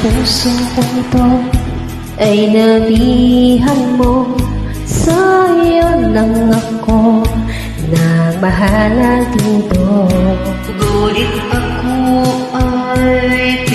puso kong ito ay nabihan mo. Sa'yo lang ako nagmahala dito. Ngunit ako ay